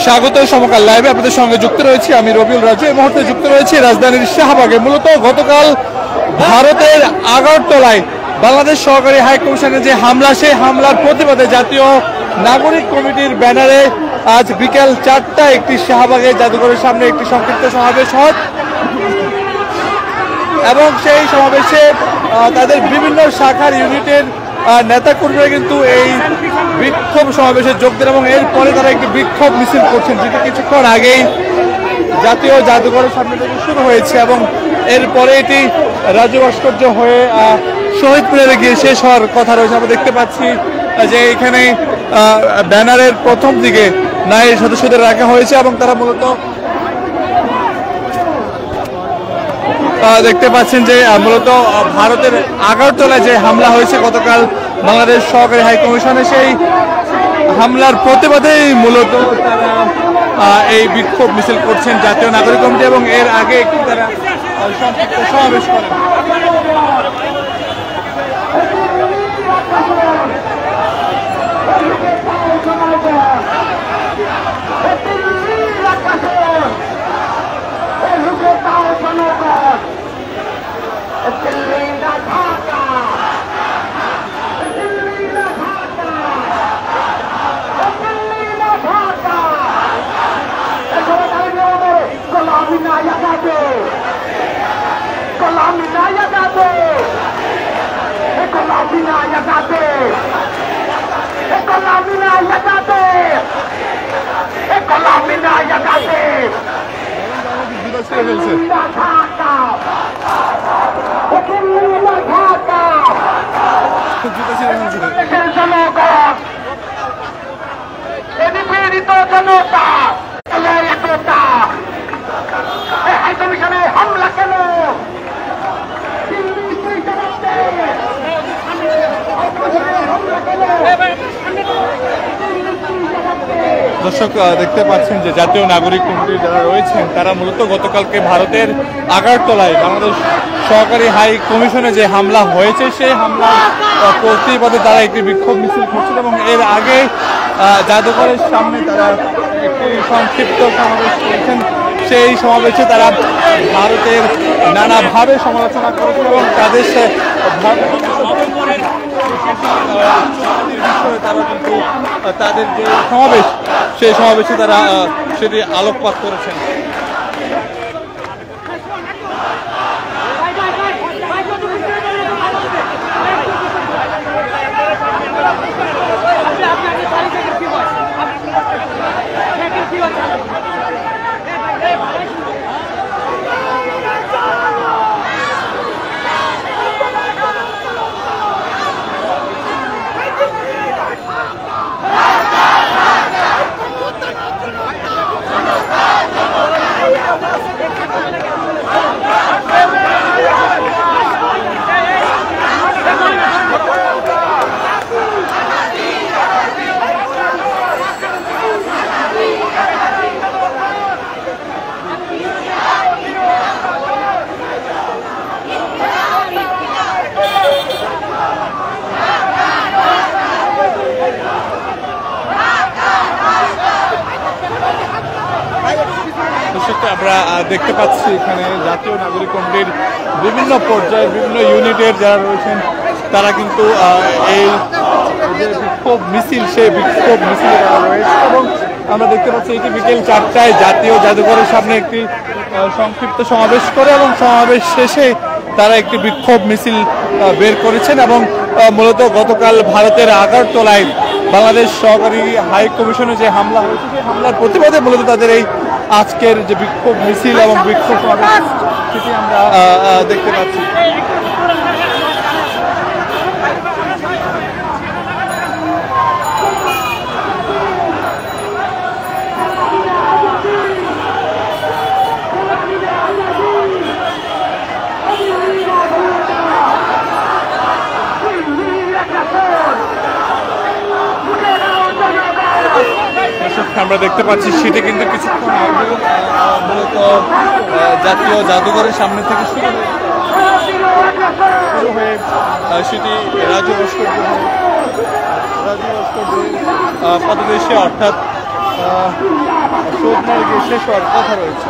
স্বাগত সমকাল লাইভে আপনাদের সঙ্গে যুক্ত রয়েছি আমি রবিউল রাজু। এই মুহূর্তে যুক্ত রয়েছি রাজধানীর শাহবাগে। মূলত গতকাল ভারতের আগরতলায় বাংলাদেশ সহকারী হাই কমিশনের যে হামলা, সেই হামলার প্রতিবাদে জাতীয় নাগরিক কমিটির ব্যানারে আজ বিকেল 4টায় একটি শাহবাগে জাদুঘরের সামনে একটি সংক্ষিপ্ত সমাবেশ হয় এবং সেই সমাবেশে তাদের বিভিন্ন শাখার ইউনিটের নেতাকর্মীরা কিন্তু এই বিক্ষোভ সমাবেশে যোগ দেন এবং এরপরে তারা একটি বিক্ষোভ মিছিল করছেন, যেটি কিছুক্ষণ আগেই জাতীয় জাদুঘরের সামনে থেকে শুরু হয়েছে এবং এরপরে এটি রাজু ভাস্কর্য হয়ে শহীদ মিনারে গিয়ে শেষ হওয়ার কথা রয়েছে। আমরা দেখতে পাচ্ছি যে এখানে ব্যানারের প্রথম দিকে নারী সদস্যদের রাখা হয়েছে এবং তারা মূলত দেখতে পাচ্ছেন যে মূলত ভারতের আগরতলায় যে হামলা হয়েছে গতকাল বাংলাদেশ সহকারী হাই কমিশনে, সেই হামলার প্রতিবাদেই মূলত তারা এই বিক্ষোভ মিছিল করছেন জাতীয় নাগরিক কমিটি এবং এর আগে একটি তারা সংক্ষিপ্ত সমাবেশ করেন। দর্শক দেখতে পাচ্ছেন যে জাতীয় নাগরিক কমিটির যারা রয়েছেন তারা মূলত গতকালকে ভারতের আগরতলায় বাংলাদেশ সহকারী হাই কমিশনে যে হামলা হয়েছে সেই হামলার প্রতিবাদে তারা একটি বিক্ষোভ মিছিল করছিল এবং এর আগে জাদুঘরের সামনে তারা একটি সংক্ষিপ্ত সমাবেশ করেছেন। সেই সমাবেশে তারা ভারতের নানাভাবে সমালোচনা করেছেন এবং তাদের তারা কিন্তু তাদের যে সমাবেশ সেই সমাবেশে তারা সেটি আলোকপাত করেছেন। আমরা দেখতে পাচ্ছি এখানে জাতীয় নাগরিক কমিটির বিভিন্ন পর্যায়ের বিভিন্ন ইউনিটের যারা রয়েছেন তারা কিন্তু এই যে বিক্ষোভ মিছিল সেই বিক্ষোভ মিছিলে তারা রয়েছে এবং আমরা দেখতে পাচ্ছি এটি বিকেল 4টায় জাতীয় জাদুঘরের সামনে একটি সংক্ষিপ্ত সমাবেশ করে এবং সমাবেশ শেষে তারা একটি বিক্ষোভ মিছিল বের করেছেন এবং মূলত গতকাল ভারতের আগরতলায় বাংলাদেশ সহকারী হাই কমিশনে যে হামলা হয়েছে সেই হামলার প্রতিবাদে মূলত তাদের এই আজকের যে বিক্ষোভ মিছিল এবং বিক্ষোভ সমাবেশ সেটি আমরা দেখতে পাচ্ছি। আমরা দেখতে পাচ্ছি সেটি কিন্তু কিছুক্ষণ আগে মূলত জাতীয় জাদুঘরের সামনে থেকে শুরু হয়ে সেটি রাজু ভাস্কর্য পদদেশে অর্থাৎ শোধ গিয়ে শেষ হওয়ার কথা রয়েছে।